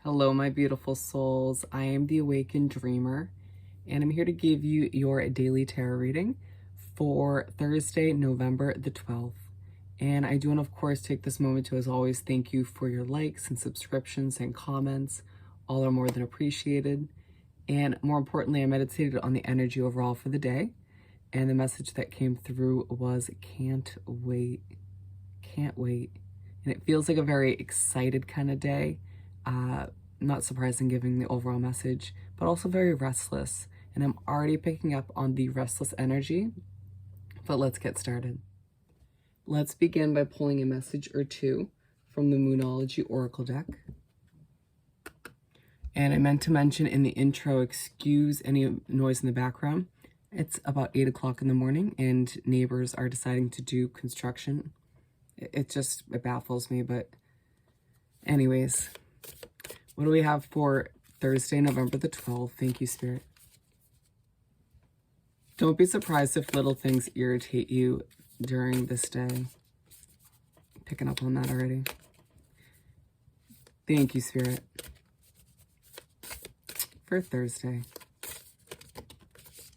Hello, my beautiful souls. I am the Awakened Dreamer, and I'm here to give you your daily tarot reading for Thursday, November the 12th. And I do want to, of course, take this moment to, as always, thank you for your likes and subscriptions and comments. All are more than appreciated. And more importantly, I meditated on the energy overall for the day. And the message that came through was, can't wait. Can't wait. And it feels like a very excited kind of day. Not surprising given the overall message, but also very restless. And I'm already picking up on the restless energy, but let's get started. Let's begin by pulling a message or two from the Moonology Oracle deck. And I meant to mention in the intro, excuse any noise in the background. It's about 8 o'clock in the morning and neighbors are deciding to do construction. It baffles me, but anyways. What do we have for Thursday, November the 12th? Thank you, Spirit. Don't be surprised if little things irritate you during this day. Picking up on that already. Thank you, Spirit. For Thursday.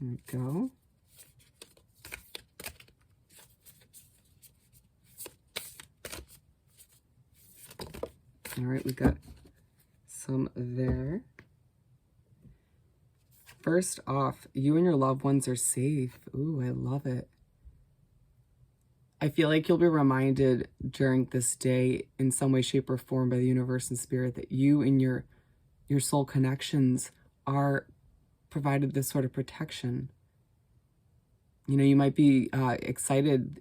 There we go. All right, we got some there. First off, you and your loved ones are safe. Ooh, I love it. I feel like you'll be reminded during this day in some way, shape, or form by the universe and spirit that you and your soul connections are provided this sort of protection. You know, you might be excited.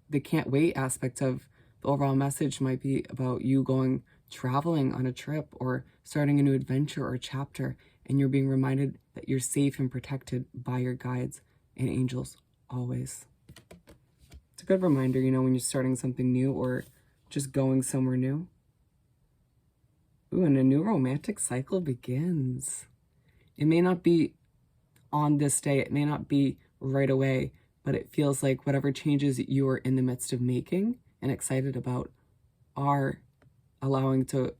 The can't wait aspect of the overall message might be about you going traveling on a trip or starting a new adventure or chapter, and you're being reminded that you're safe and protected by your guides and angels always. It's a good reminder, you know, when you're starting something new or just going somewhere new. Ooh, and a new romantic cycle begins. It may not be on this day, it may not be right away, but it feels like whatever changes you are in the midst of making and excited about are allowing for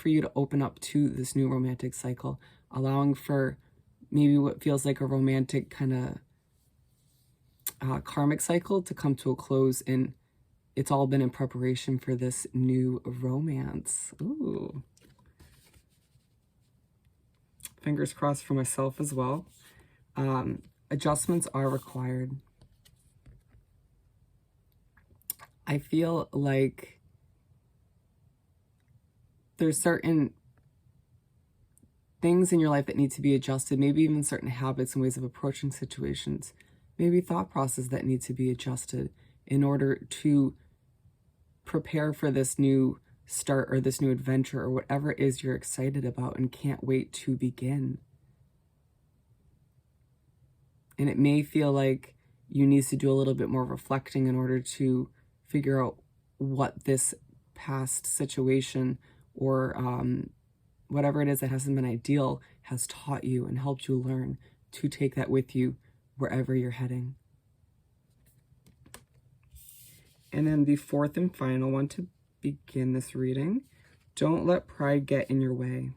you to open up to this new romantic cycle, allowing for maybe what feels like a romantic kind of karmic cycle to come to a close, and it's all been in preparation for this new romance. Ooh. Fingers crossed for myself as well. Adjustments are required. I feel like there's certain things in your life that need to be adjusted, maybe even certain habits and ways of approaching situations, maybe thought process that need to be adjusted in order to prepare for this new start or this new adventure or whatever it is you're excited about and can't wait to begin. And it may feel like you need to do a little bit more reflecting in order to figure out what this past situation or whatever it is that hasn't been ideal has taught you and helped you learn to take that with you wherever you're heading. And then the fourth and final one to begin this reading, don't let pride get in your way.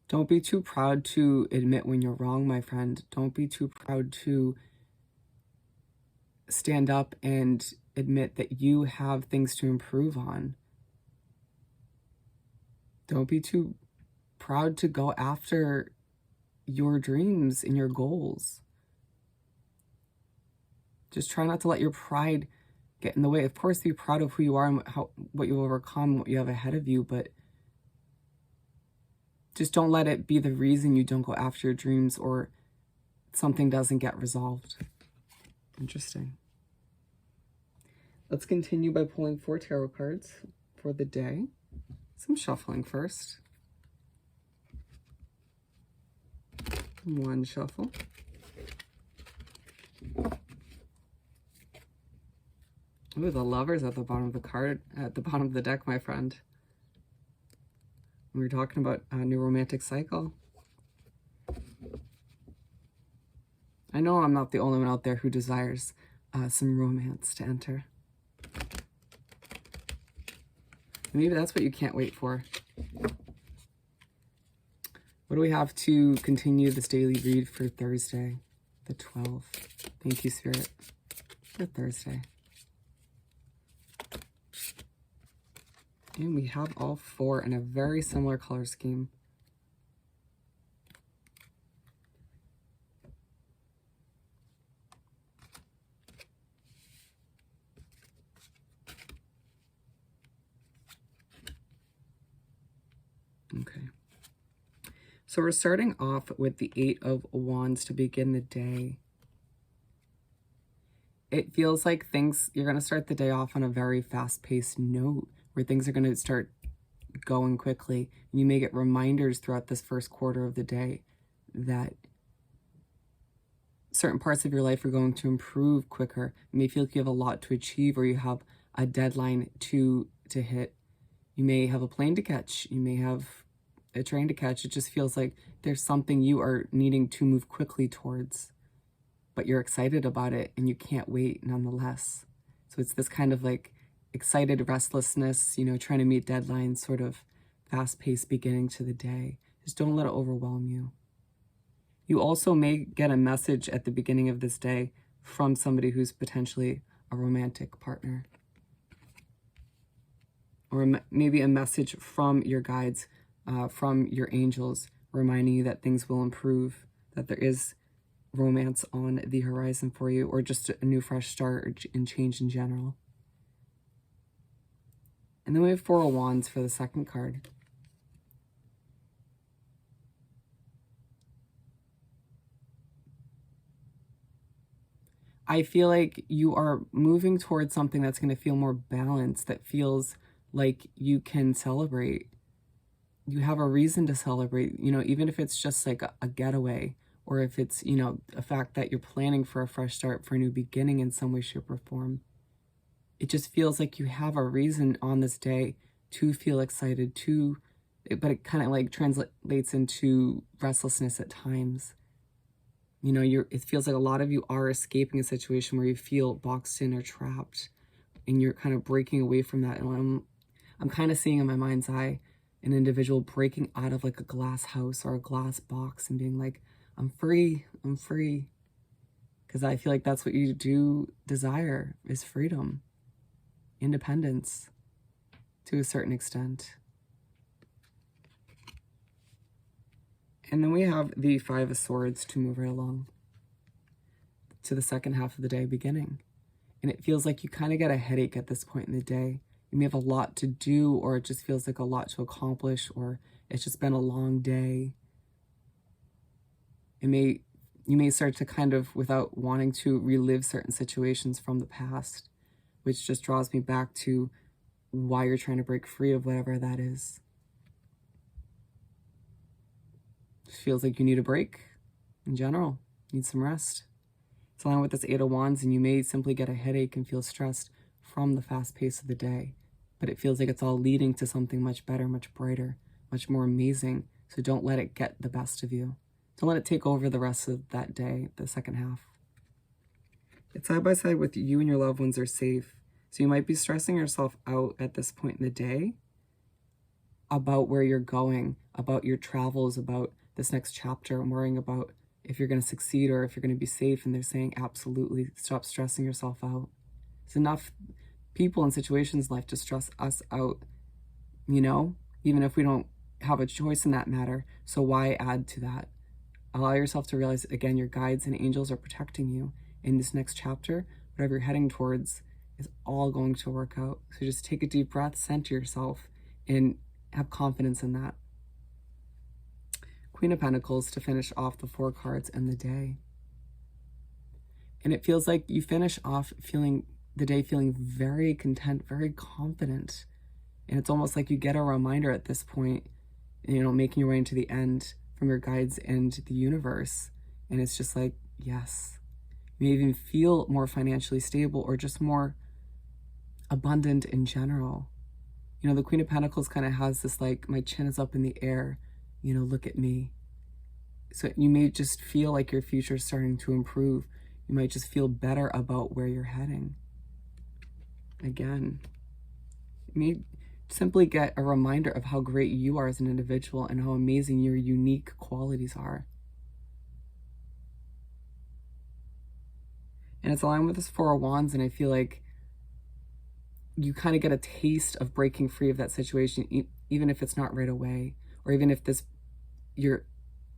Don't be too proud to admit when you're wrong, my friend. Don't be too proud to stand up and admit that you have things to improve on. Don't be too proud to go after your dreams and your goals. Just try not to let your pride get in the way. Of course, be proud of who you are and what you've overcome, what you have ahead of you, but just don't let it be the reason you don't go after your dreams or something doesn't get resolved. Interesting. Let's continue by pulling 4 tarot cards for the day. Some shuffling first. 1 shuffle. Ooh, the Lovers at the bottom of the card, at the bottom of the deck, my friend. We were talking about a new romantic cycle. I know I'm not the only one out there who desires some romance to enter. Maybe that's what you can't wait for. What do we have to continue this daily read for Thursday, the 12th? Thank you, Spirit, for Thursday. And we have all four in a very similar color scheme. Okay. So we're starting off with the Eight of Wands to begin the day. It feels like you're going to start the day off on a very fast-paced note where things are going to start going quickly. You may get reminders throughout this first quarter of the day that certain parts of your life are going to improve quicker. You may feel like you have a lot to achieve or you have a deadline to hit. You may have a plane to catch. You may have a train to catch. It just feels like there's something you are needing to move quickly towards, but you're excited about it and you can't wait nonetheless. So it's this kind of like excited restlessness, you know, trying to meet deadlines, sort of fast-paced beginning to the day. Just don't let it overwhelm you. You also may get a message at the beginning of this day from somebody who's potentially a romantic partner. Or maybe a message from your guides, from your angels, reminding you that things will improve, that there is romance on the horizon for you, or just a new fresh start and change in general. And then we have Four of Wands for the second card. I feel like you are moving towards something that's going to feel more balanced, that feels like you can celebrate. You have a reason to celebrate, you know, even if it's just like a getaway, or if it's, you know, a fact that you're planning for a fresh start, for a new beginning in some way, shape, or form. It just feels like you have a reason on this day to feel excited, but it kind of like translates into restlessness at times. You know, it feels like a lot of you are escaping a situation where you feel boxed in or trapped, and you're kind of breaking away from that. And I'm kind of seeing in my mind's eye an individual breaking out of like a glass house or a glass box and being like, I'm free, I'm free. Because I feel like that's what you do desire, is freedom, independence, to a certain extent. And then we have the Five of Swords to move right along to the second half of the day beginning. And it feels like you kind of get a headache at this point in the day. You may have a lot to do, or it just feels like a lot to accomplish, or it's just been a long day. You may start to kind of, without wanting to, relive certain situations from the past, which just draws me back to why you're trying to break free of whatever that is. It feels like you need a break in general. You need some rest. It's along with this Eight of Wands, and you may simply get a headache and feel stressed from the fast pace of the day. But it feels like it's all leading to something much better, much brighter, much more amazing. So don't let it get the best of you. Don't let it take over the rest of that day, the second half. It's side by side with you and your loved ones are safe. So you might be stressing yourself out at this point in the day about where you're going, about your travels, about this next chapter, and worrying about if you're going to succeed or if you're going to be safe. And they're saying, absolutely, stop stressing yourself out. It's enough people and situations in life to stress us out, you know, even if we don't have a choice in that matter. So why add to that? Allow yourself to realize, again, your guides and angels are protecting you in this next chapter. Whatever you're heading towards is all going to work out. So just take a deep breath, center yourself, and have confidence in that. Queen of Pentacles to finish off the four cards in the day. And it feels like you finish off the day feeling very content, very confident. And it's almost like you get a reminder at this point, you know, making your way into the end from your guides and the universe. And it's just like, yes. You may even feel more financially stable or just more abundant in general. You know, the Queen of Pentacles kind of has this like, my chin is up in the air, look at me. So you may just feel like your future is starting to improve. You might just feel better about where you're heading. Again, you may simply get a reminder of how great you are as an individual and how amazing your unique qualities are. And it's aligned with this Four of Wands, and I feel like you kind of get a taste of breaking free of that situation, even if it's not right away, or even if you're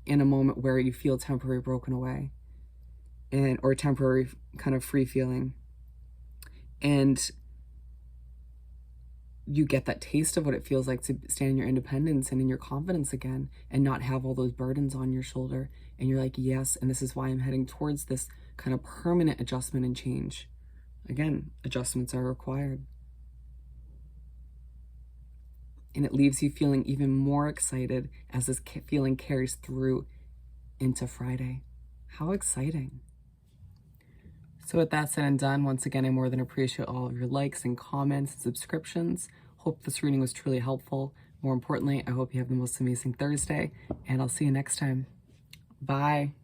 in a moment where you feel temporary broken away, or temporary kind of free feeling. And you get that taste of what it feels like to stand in your independence and in your confidence again and not have all those burdens on your shoulder. And you're like, yes, and this is why I'm heading towards this kind of permanent adjustment and change. Again, adjustments are required. And it leaves you feeling even more excited as this feeling carries through into Friday. How exciting. So with that said and done, once again, I more than appreciate all of your likes and comments and subscriptions. Hope this reading was truly helpful. More importantly, I hope you have the most amazing Thursday, and I'll see you next time. Bye.